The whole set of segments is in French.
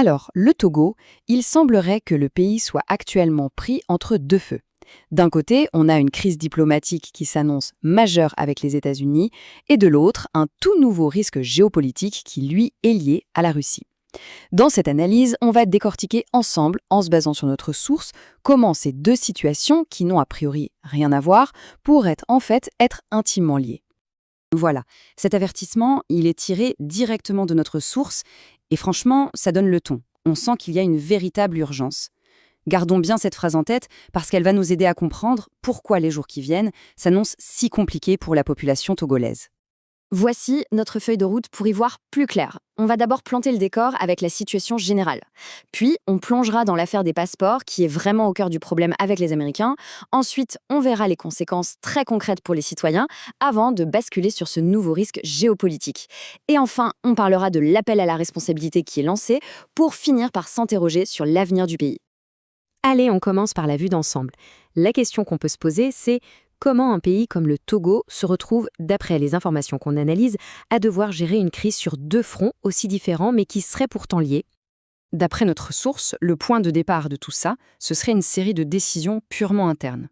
Alors, le Togo, il semblerait que le pays soit actuellement pris entre deux feux. D'un côté, on a une crise diplomatique qui s'annonce majeure avec les États-Unis, et de l'autre, un tout nouveau risque géopolitique qui, lui, est lié à la Russie. Dans cette analyse, on va décortiquer ensemble, en se basant sur notre source, comment ces deux situations, qui n'ont a priori rien à voir, pourraient en fait être intimement liées. Voilà, cet avertissement, il est tiré directement de notre source et franchement, ça donne le ton. On sent qu'il y a une véritable urgence. Gardons bien cette phrase en tête parce qu'elle va nous aider à comprendre pourquoi les jours qui viennent s'annoncent si compliqués pour la population togolaise. Voici notre feuille de route pour y voir plus clair. On va d'abord planter le décor avec la situation générale. Puis, on plongera dans l'affaire des passeports, qui est vraiment au cœur du problème avec les Américains. Ensuite, on verra les conséquences très concrètes pour les citoyens, avant de basculer sur ce nouveau risque géopolitique. Et enfin, on parlera de l'appel à la responsabilité qui est lancé, pour finir par s'interroger sur l'avenir du pays. Allez, on commence par la vue d'ensemble. La question qu'on peut se poser, c'est comment un pays comme le Togo se retrouve, d'après les informations qu'on analyse, à devoir gérer une crise sur deux fronts aussi différents mais qui seraient pourtant liés. D'après notre source, le point de départ de tout ça, ce serait une série de décisions purement internes.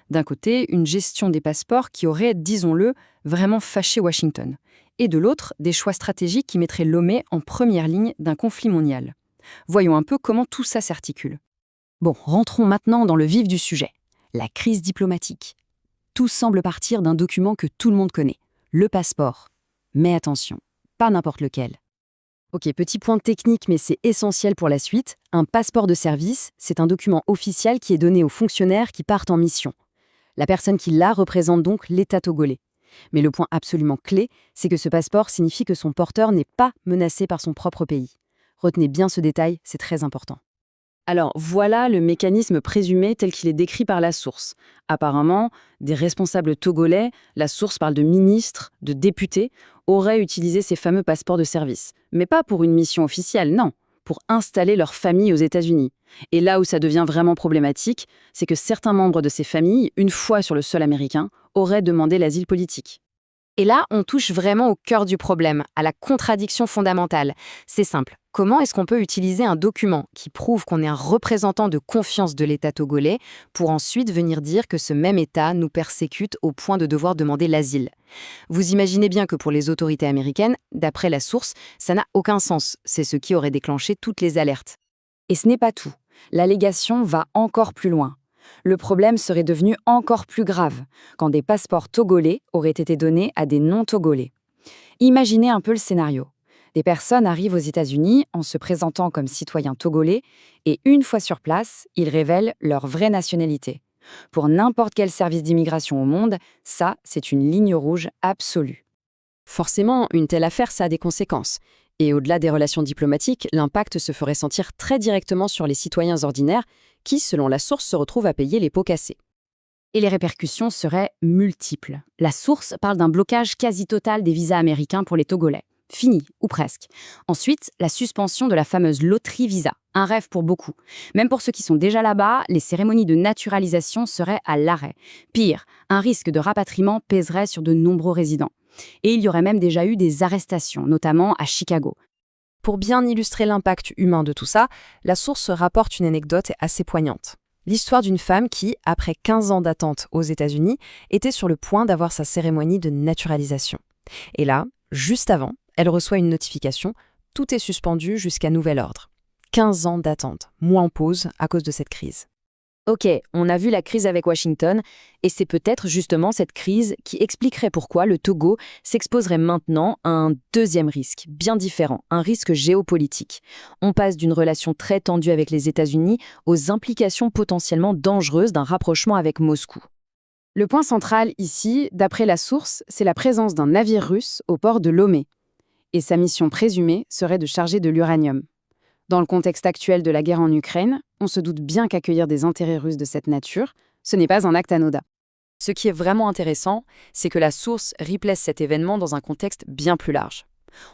D'un côté, une gestion des passeports qui aurait, disons-le, vraiment fâché Washington. Et de l'autre, des choix stratégiques qui mettraient Lomé en première ligne d'un conflit mondial. Voyons un peu comment tout ça s'articule. Bon, rentrons maintenant dans le vif du sujet. La crise diplomatique. Tout semble partir d'un document que tout le monde connaît, le passeport. Mais attention, pas n'importe lequel. Ok, petit point technique, mais c'est essentiel pour la suite. Un passeport de service, c'est un document officiel qui est donné aux fonctionnaires qui partent en mission. La personne qui l'a représente donc l'État togolais. Mais le point absolument clé, c'est que ce passeport signifie que son porteur n'est pas menacé par son propre pays. Retenez bien ce détail, c'est très important. Alors voilà le mécanisme présumé tel qu'il est décrit par la source. Apparemment, des responsables togolais, la source parle de ministres, de députés, auraient utilisé ces fameux passeports de service. Mais pas pour une mission officielle, non, pour installer leur famille aux États-Unis. Et là où ça devient vraiment problématique, c'est que certains membres de ces familles, une fois sur le sol américain, auraient demandé l'asile politique. Et là, on touche vraiment au cœur du problème, à la contradiction fondamentale. C'est simple. Comment est-ce qu'on peut utiliser un document qui prouve qu'on est un représentant de confiance de l'État togolais pour ensuite venir dire que ce même État nous persécute au point de devoir demander l'asile? Vous imaginez bien que pour les autorités américaines, d'après la source, ça n'a aucun sens. C'est ce qui aurait déclenché toutes les alertes. Et ce n'est pas tout. L'allégation va encore plus loin. Le problème serait devenu encore plus grave quand des passeports togolais auraient été donnés à des non-togolais. Imaginez un peu le scénario. Des personnes arrivent aux États-Unis en se présentant comme citoyens togolais et une fois sur place, ils révèlent leur vraie nationalité. Pour n'importe quel service d'immigration au monde, ça, c'est une ligne rouge absolue. Forcément, une telle affaire, ça a des conséquences. Et au-delà des relations diplomatiques, l'impact se ferait sentir très directement sur les citoyens ordinaires qui, selon la source, se retrouvent à payer les pots cassés. Et les répercussions seraient multiples. La source parle d'un blocage quasi total des visas américains pour les Togolais. Fini, ou presque. Ensuite, la suspension de la fameuse loterie visa. Un rêve pour beaucoup. Même pour ceux qui sont déjà là-bas, les cérémonies de naturalisation seraient à l'arrêt. Pire, un risque de rapatriement pèserait sur de nombreux résidents. Et il y aurait même déjà eu des arrestations, notamment à Chicago. Pour bien illustrer l'impact humain de tout ça, la source rapporte une anecdote assez poignante. L'histoire d'une femme qui, après 15 ans d'attente aux États-Unis, était sur le point d'avoir sa cérémonie de naturalisation. Et là, juste avant, elle reçoit une notification, tout est suspendu jusqu'à nouvel ordre. 15 ans d'attente, moi en pause à cause de cette crise. Ok, on a vu la crise avec Washington, et c'est peut-être justement cette crise qui expliquerait pourquoi le Togo s'exposerait maintenant à un deuxième risque, bien différent, un risque géopolitique. On passe d'une relation très tendue avec les États-Unis aux implications potentiellement dangereuses d'un rapprochement avec Moscou. Le point central ici, d'après la source, c'est la présence d'un navire russe au port de Lomé. Et sa mission présumée serait de charger de l'uranium. Dans le contexte actuel de la guerre en Ukraine, on se doute bien qu'accueillir des intérêts russes de cette nature, ce n'est pas un acte anodin. Ce qui est vraiment intéressant, c'est que la source replace cet événement dans un contexte bien plus large.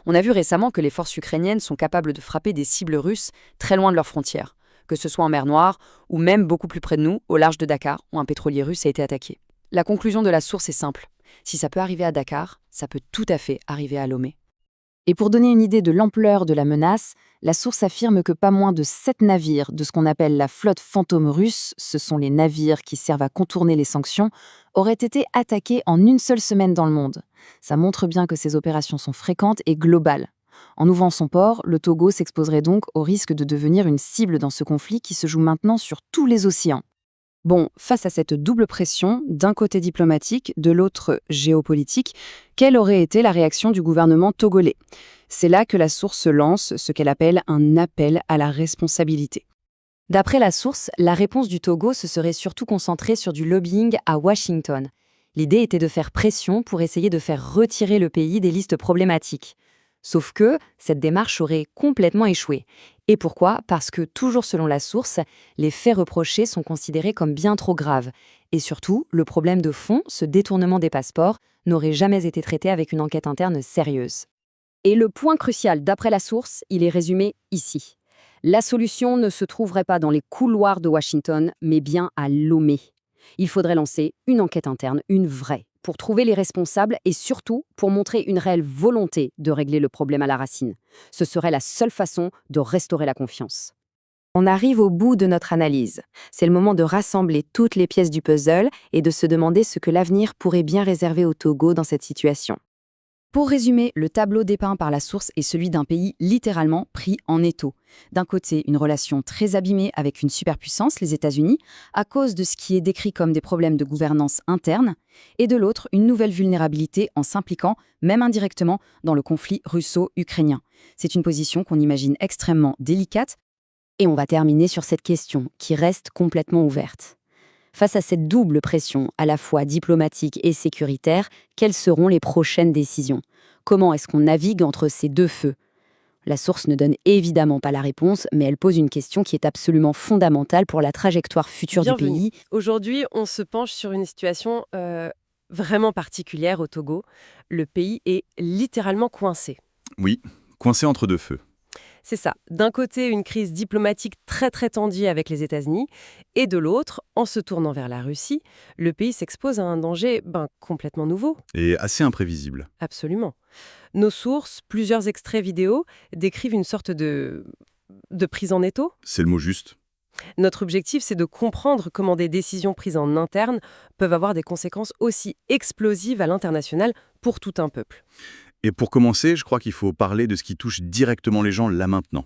On a vu récemment que les forces ukrainiennes sont capables de frapper des cibles russes très loin de leurs frontières, que ce soit en mer Noire ou même beaucoup plus près de nous, au large de Dakar, où un pétrolier russe a été attaqué. La conclusion de la source est simple. Si ça peut arriver à Dakar, ça peut tout à fait arriver à Lomé. Et pour donner une idée de l'ampleur de la menace, la source affirme que pas moins de 7 navires de ce qu'on appelle la flotte fantôme russe, ce sont les navires qui servent à contourner les sanctions, auraient été attaqués en une seule semaine dans le monde. Ça montre bien que ces opérations sont fréquentes et globales. En ouvrant son port, le Togo s'exposerait donc au risque de devenir une cible dans ce conflit qui se joue maintenant sur tous les océans. Bon, face à cette double pression, d'un côté diplomatique, de l'autre géopolitique, quelle aurait été la réaction du gouvernement togolais? C'est là que la source lance ce qu'elle appelle un appel à la responsabilité. D'après la source, la réponse du Togo se serait surtout concentrée sur du lobbying à Washington. L'idée était de faire pression pour essayer de faire retirer le pays des listes problématiques. Sauf que cette démarche aurait complètement échoué. Et pourquoi? Parce que, toujours selon la source, les faits reprochés sont considérés comme bien trop graves. Et surtout, le problème de fond, ce détournement des passeports, n'aurait jamais été traité avec une enquête interne sérieuse. Et le point crucial, d'après la source, il est résumé ici. La solution ne se trouverait pas dans les couloirs de Washington, mais bien à Lomé. Il faudrait lancer une enquête interne, une vraie, pour trouver les responsables et surtout pour montrer une réelle volonté de régler le problème à la racine. Ce serait la seule façon de restaurer la confiance. On arrive au bout de notre analyse. C'est le moment de rassembler toutes les pièces du puzzle et de se demander ce que l'avenir pourrait bien réserver au Togo dans cette situation. Pour résumer, le tableau dépeint par la source est celui d'un pays littéralement pris en étau. D'un côté, une relation très abîmée avec une superpuissance, les États-Unis, à cause de ce qui est décrit comme des problèmes de gouvernance interne, et de l'autre, une nouvelle vulnérabilité en s'impliquant, même indirectement, dans le conflit russo-ukrainien. C'est une position qu'on imagine extrêmement délicate. Et on va terminer sur cette question, qui reste complètement ouverte. Face à cette double pression, à la fois diplomatique et sécuritaire, quelles seront les prochaines décisions? Comment est-ce qu'on navigue entre ces deux feux? La source ne donne évidemment pas la réponse, mais elle pose une question qui est absolument fondamentale pour la trajectoire future du pays. Aujourd'hui, on se penche sur une situation vraiment particulière au Togo. Le pays est littéralement coincé. Oui, coincé entre deux feux. C'est ça. D'un côté, une crise diplomatique très très tendue avec les États-Unis, et de l'autre, en se tournant vers la Russie, le pays s'expose à un danger complètement nouveau. Et assez imprévisible. Absolument. Nos sources, plusieurs extraits vidéo, décrivent une sorte de prise en étau. C'est le mot juste. Notre objectif, c'est de comprendre comment des décisions prises en interne peuvent avoir des conséquences aussi explosives à l'international pour tout un peuple. Et pour commencer, je crois qu'il faut parler de ce qui touche directement les gens là maintenant.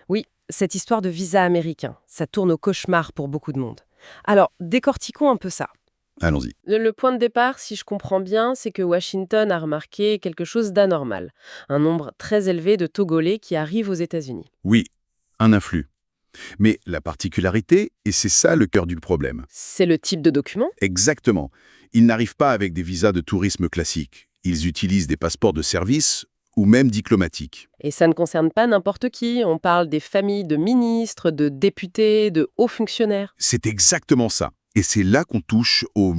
Oui, cette histoire de visa américain, ça tourne au cauchemar pour beaucoup de monde. Alors, décortiquons un peu ça. Allons-y. Le point de départ, si je comprends bien, c'est que Washington a remarqué quelque chose d'anormal. Un nombre très élevé de Togolais qui arrivent aux États-Unis. Oui, un afflux. Mais la particularité, et c'est ça le cœur du problème. C'est le type de document? Exactement. Ils n'arrivent pas avec des visas de tourisme classiques. Ils utilisent des passeports de service ou même diplomatiques. Et ça ne concerne pas n'importe qui. On parle des familles de ministres, de députés, de hauts fonctionnaires. C'est exactement ça. Et c'est là qu'on touche au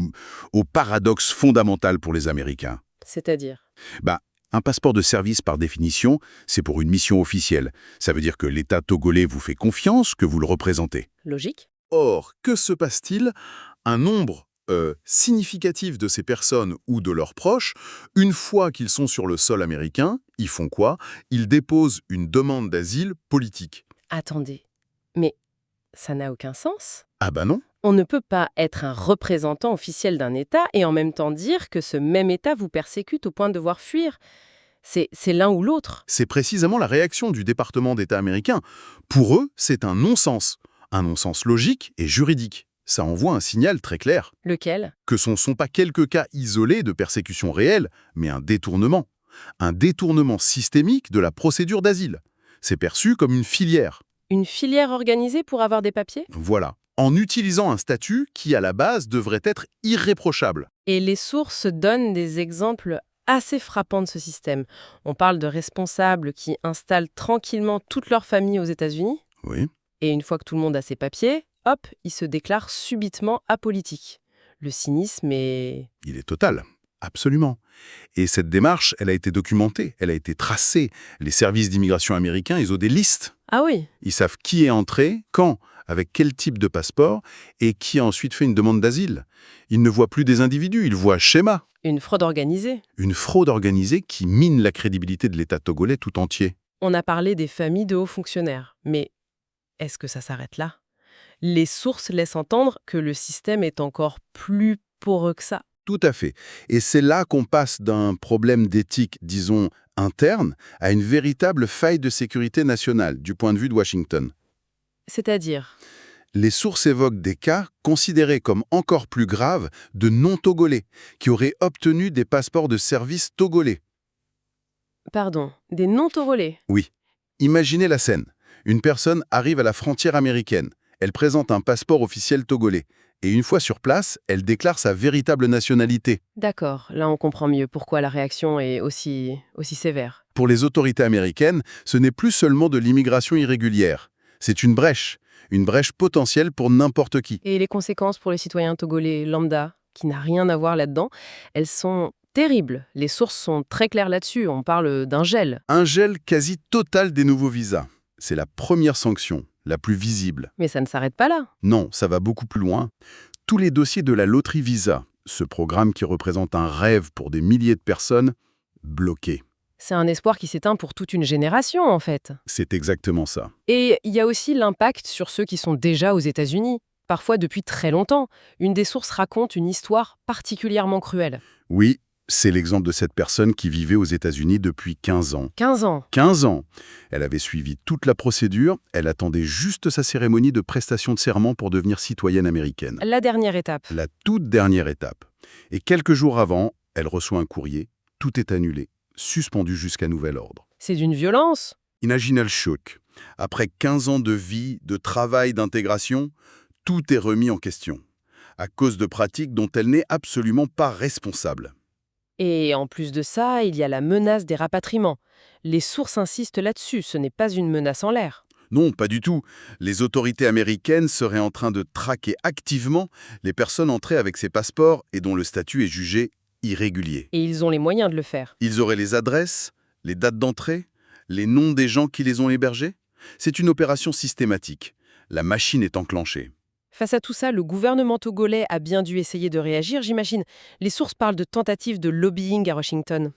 paradoxe fondamental pour les Américains. C'est-à-dire? Un passeport de service, par définition, c'est pour une mission officielle. Ça veut dire que l'État togolais vous fait confiance, que vous le représentez. Logique. Or, que se passe-t-il? Un nombre significatif de ces personnes ou de leurs proches, une fois qu'ils sont sur le sol américain, ils font quoi? Ils déposent une demande d'asile politique. Attendez, mais ça n'a aucun sens. Ah bah non. On ne peut pas être un représentant officiel d'un État et en même temps dire que ce même État vous persécute au point de devoir fuir. C'est l'un ou l'autre. C'est précisément la réaction du département d'État américain. Pour eux, c'est un non-sens. Un non-sens logique et juridique. Ça envoie un signal très clair. Lequel? Que ce ne sont pas quelques cas isolés de persécution réelle, mais un détournement. Un détournement systémique de la procédure d'asile. C'est perçu comme une filière. Une filière organisée pour avoir des papiers? Voilà. En utilisant un statut qui, à la base, devrait être irréprochable. Et les sources donnent des exemples assez frappants de ce système. On parle de responsables qui installent tranquillement toute leur famille aux États-Unis. Oui. Et une fois que tout le monde a ses papiers, hop, ils se déclarent subitement apolitiques. Le cynisme est... Il est total. Absolument. Et cette démarche, elle a été documentée, elle a été tracée. Les services d'immigration américains, ils ont des listes. Ah oui. Ils savent qui est entré, quand, avec quel type de passeport, et qui a ensuite fait une demande d'asile. Il ne voit plus des individus, il voit schéma. Une fraude organisée. Une fraude organisée qui mine la crédibilité de l'État togolais tout entier. On a parlé des familles de hauts fonctionnaires, mais est-ce que ça s'arrête là? Les sources laissent entendre que le système est encore plus poreux que ça. Tout à fait. Et c'est là qu'on passe d'un problème d'éthique, disons, interne, à une véritable faille de sécurité nationale, du point de vue de Washington. C'est-à-dire? Les sources évoquent des cas considérés comme encore plus graves de non-togolais, qui auraient obtenu des passeports de service togolais. Pardon, des non-togolais. Oui. Imaginez la scène. Une personne arrive à la frontière américaine. Elle présente un passeport officiel togolais. Et une fois sur place, elle déclare sa véritable nationalité. D'accord, là on comprend mieux pourquoi la réaction est aussi sévère. Pour les autorités américaines, ce n'est plus seulement de l'immigration irrégulière. C'est une brèche potentielle pour n'importe qui. Et les conséquences pour les citoyens togolais lambda, qui n'a rien à voir là-dedans, elles sont terribles. Les sources sont très claires là-dessus, on parle d'un gel. Un gel quasi total des nouveaux visas. C'est la première sanction, la plus visible. Mais ça ne s'arrête pas là. Non, ça va beaucoup plus loin. Tous les dossiers de la loterie Visa, ce programme qui représente un rêve pour des milliers de personnes, bloqués. C'est un espoir qui s'éteint pour toute une génération, en fait. C'est exactement ça. Et il y a aussi l'impact sur ceux qui sont déjà aux États-Unis, parfois depuis très longtemps. Une des sources raconte une histoire particulièrement cruelle. Oui, c'est l'exemple de cette personne qui vivait aux États-Unis depuis 15 ans. 15 ans. 15 ans. Elle avait suivi toute la procédure, elle attendait juste sa cérémonie de prestation de serment pour devenir citoyenne américaine. La dernière étape. La toute dernière étape. Et quelques jours avant, elle reçoit un courrier, tout est annulé, suspendu jusqu'à nouvel ordre. C'est d'une violence. Imaginez le choc. Après 15 ans de vie, de travail, d'intégration, tout est remis en question, à cause de pratiques dont elle n'est absolument pas responsable. Et en plus de ça, il y a la menace des rapatriements. Les sources insistent là-dessus, ce n'est pas une menace en l'air. Non, pas du tout. Les autorités américaines seraient en train de traquer activement les personnes entrées avec ces passeports et dont le statut est jugé irrégulier. Et ils ont les moyens de le faire. Ils auraient les adresses, les dates d'entrée, les noms des gens qui les ont hébergés. C'est une opération systématique. La machine est enclenchée. Face à tout ça, le gouvernement togolais a bien dû essayer de réagir, j'imagine. Les sources parlent de tentatives de lobbying à Washington.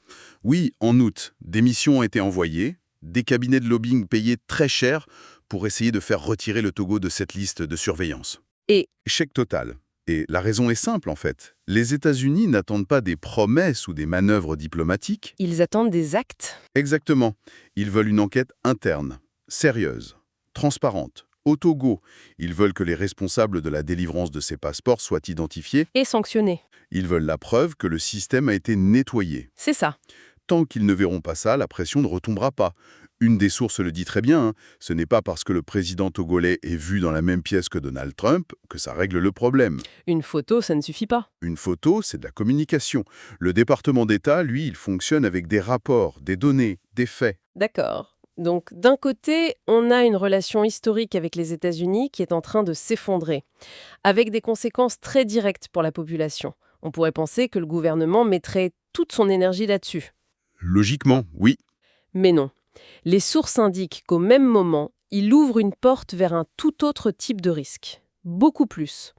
Oui, en août, des missions ont été envoyées, des cabinets de lobbying payés très cher pour essayer de faire retirer le Togo de cette liste de surveillance. Et échec total. Et la raison est simple en fait. Les États-Unis n'attendent pas des promesses ou des manœuvres diplomatiques. ils attendent des actes. Exactement. Ils veulent une enquête interne, sérieuse, transparente. Au Togo, ils veulent que les responsables de la délivrance de ces passeports soient identifiés. Et sanctionnés. Ils veulent la preuve que le système a été nettoyé. C'est ça. Tant qu'ils ne verront pas ça, la pression ne retombera pas. Une des sources le dit très bien, ce n'est pas parce que le président togolais est vu dans la même pièce que Donald Trump que ça règle le problème. Une photo, ça ne suffit pas. Une photo, c'est de la communication. Le département d'État, lui, il fonctionne avec des rapports, des données, des faits. D'accord. Donc, d'un côté, on a une relation historique avec les États-Unis qui est en train de s'effondrer, avec des conséquences très directes pour la population. On pourrait penser que le gouvernement mettrait toute son énergie là-dessus. Logiquement, oui. Mais non. Les sources indiquent qu'au même moment, il ouvre une porte vers un tout autre type de risque. Beaucoup plus.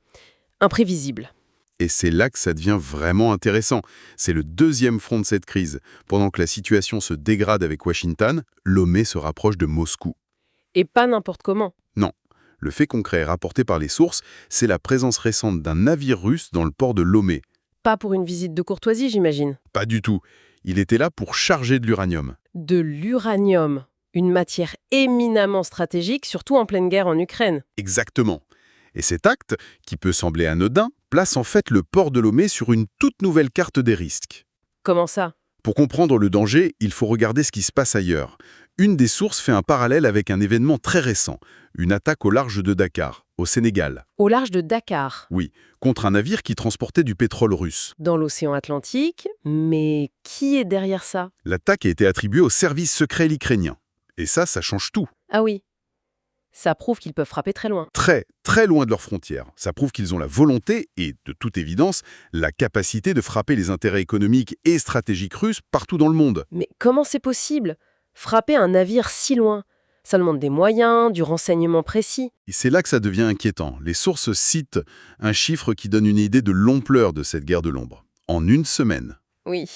Imprévisible. Et c'est là que ça devient vraiment intéressant. C'est le deuxième front de cette crise. Pendant que la situation se dégrade avec Washington, Lomé se rapproche de Moscou. Et pas n'importe comment. Non. Le fait concret rapporté par les sources, c'est la présence récente d'un navire russe dans le port de Lomé. Pas pour une visite de courtoisie, j'imagine. Pas du tout. Il était là pour charger de l'uranium. De l'uranium. Une matière éminemment stratégique, surtout en pleine guerre en Ukraine. Exactement. Et cet acte, qui peut sembler anodin, place en fait le port de Lomé sur une toute nouvelle carte des risques. Comment ça? Pour comprendre le danger, il faut regarder ce qui se passe ailleurs. Une des sources fait un parallèle avec un événement très récent, une attaque au large de Dakar, au Sénégal. Au large de Dakar. Oui, contre un navire qui transportait du pétrole russe. Dans l'océan Atlantique. Mais qui est derrière ça? L'attaque a été attribuée au service secret ukrainien. Et ça change tout. Ah oui. Ça prouve qu'ils peuvent frapper très loin. Très, très loin de leurs frontières. Ça prouve qu'ils ont la volonté et, de toute évidence, la capacité de frapper les intérêts économiques et stratégiques russes partout dans le monde. Mais comment c'est possible? Frapper un navire si loin? Ça demande des moyens, du renseignement précis. Et c'est là que ça devient inquiétant. Les sources citent un chiffre qui donne une idée de l'ampleur de cette guerre de l'ombre. En une semaine, Oui.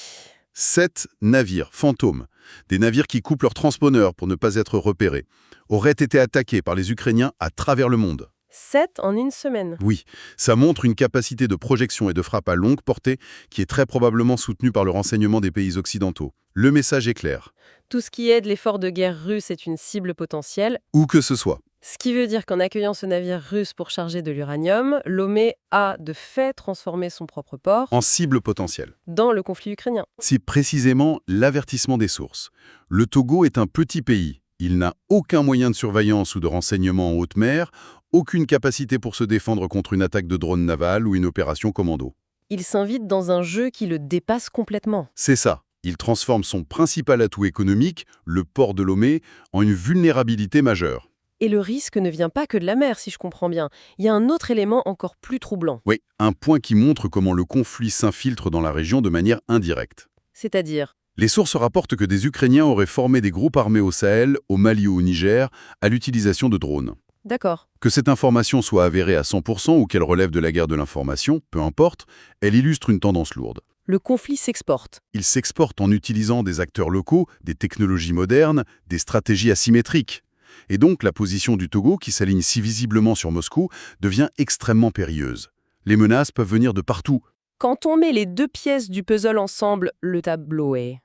7 navires fantômes, des navires qui coupent leurs transpondeurs pour ne pas être repérés, auraient été attaqués par les Ukrainiens à travers le monde. 7 en une semaine. Oui, ça montre une capacité de projection et de frappe à longue portée qui est très probablement soutenue par le renseignement des pays occidentaux. Le message est clair. Tout ce qui aide l'effort de guerre russe est une cible potentielle. Où que ce soit. Ce qui veut dire qu'en accueillant ce navire russe pour charger de l'uranium, Lomé a de fait transformé son propre port En cible potentielle. dans le conflit ukrainien. C'est précisément l'avertissement des sources. Le Togo est un petit pays. Il n'a aucun moyen de surveillance ou de renseignement en haute mer, aucune capacité pour se défendre contre une attaque de drone naval ou une opération commando. Il s'invite dans un jeu qui le dépasse complètement. C'est ça. Il transforme son principal atout économique, le port de Lomé, en une vulnérabilité majeure. Et le risque ne vient pas que de la mer, si je comprends bien. Il y a un autre élément encore plus troublant. Oui, un point qui montre comment le conflit s'infiltre dans la région de manière indirecte. C'est-à-dire, Les sources rapportent que des Ukrainiens auraient formé des groupes armés au Sahel, au Mali ou au Niger, à l'utilisation de drones. d'accord, Que cette information soit avérée à 100% ou qu'elle relève de la guerre de l'information, peu importe, elle illustre une tendance lourde. le conflit s'exporte. Il s'exporte en utilisant des acteurs locaux, des technologies modernes, des stratégies asymétriques. Et donc la position du Togo, qui s'aligne si visiblement sur Moscou, devient extrêmement périlleuse. Les menaces peuvent venir de partout. Quand on met les deux pièces du puzzle ensemble, le tableau est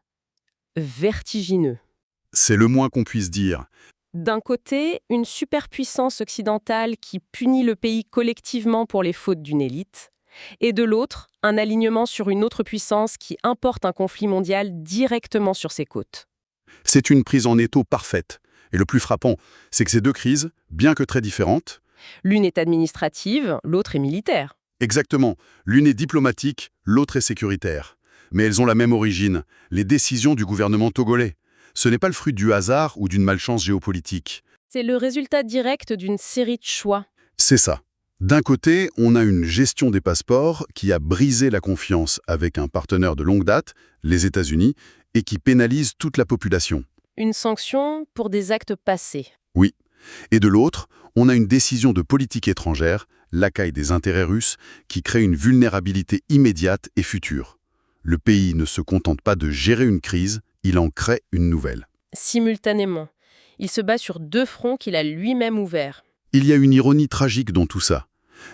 vertigineux. C'est le moins qu'on puisse dire. D'un côté, une superpuissance occidentale qui punit le pays collectivement pour les fautes d'une élite, et de l'autre, un alignement sur une autre puissance qui importe un conflit mondial directement sur ses côtes. C'est une prise en étau parfaite. Et le plus frappant, c'est que ces deux crises, bien que très différentes, L'une est administrative, l'autre est militaire. exactement, l'une est diplomatique, l'autre est sécuritaire. Mais elles ont la même origine, les décisions du gouvernement togolais. Ce n'est pas le fruit du hasard ou d'une malchance géopolitique. C'est le résultat direct d'une série de choix. C'est ça. D'un côté, on a une gestion des passeports qui a brisé la confiance avec un partenaire de longue date, les États-Unis, et qui pénalise toute la population. Une sanction pour des actes passés. Oui. Et de l'autre, on a une décision de politique étrangère, l'accueil des intérêts russes, qui crée une vulnérabilité immédiate et future. Le pays ne se contente pas de gérer une crise, il en crée une nouvelle. Simultanément. Il se bat sur deux fronts qu'il a lui-même ouverts. Il y a une ironie tragique dans tout ça.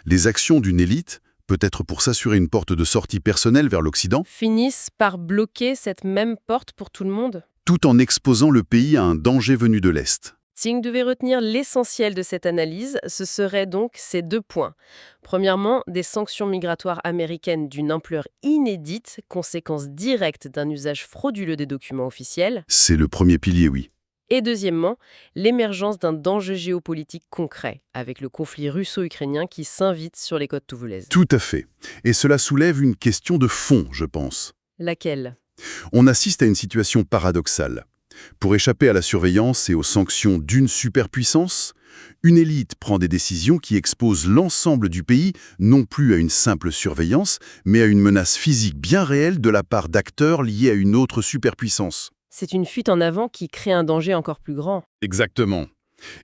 Les actions d'une élite, peut-être pour s'assurer une porte de sortie personnelle vers l'Occident, Finissent par bloquer cette même porte pour tout le monde. tout en exposant le pays à un danger venu de l'Est. Si on devait retenir l'essentiel de cette analyse, ce seraient donc ces deux points. Premièrement, des sanctions migratoires américaines d'une ampleur inédite, conséquence directe d'un usage frauduleux des documents officiels. C'est le premier pilier, oui. Et deuxièmement, l'émergence d'un danger géopolitique concret, avec le conflit russo-ukrainien qui s'invite sur les côtes touloulaises. Tout à fait. Et cela soulève une question de fond, je pense. Laquelle ? On assiste à une situation paradoxale. Pour échapper à la surveillance et aux sanctions d'une superpuissance, une élite prend des décisions qui exposent l'ensemble du pays non plus à une simple surveillance, mais à une menace physique bien réelle de la part d'acteurs liés à une autre superpuissance. C'est une fuite en avant qui crée un danger encore plus grand. Exactement.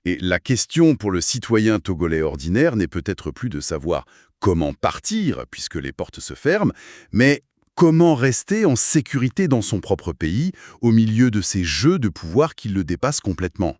Et la question pour le citoyen togolais ordinaire n'est peut-être plus de savoir comment partir, puisque les portes se ferment, mais comment rester en sécurité dans son propre pays, au milieu de ces jeux de pouvoir qui le dépassent complètement.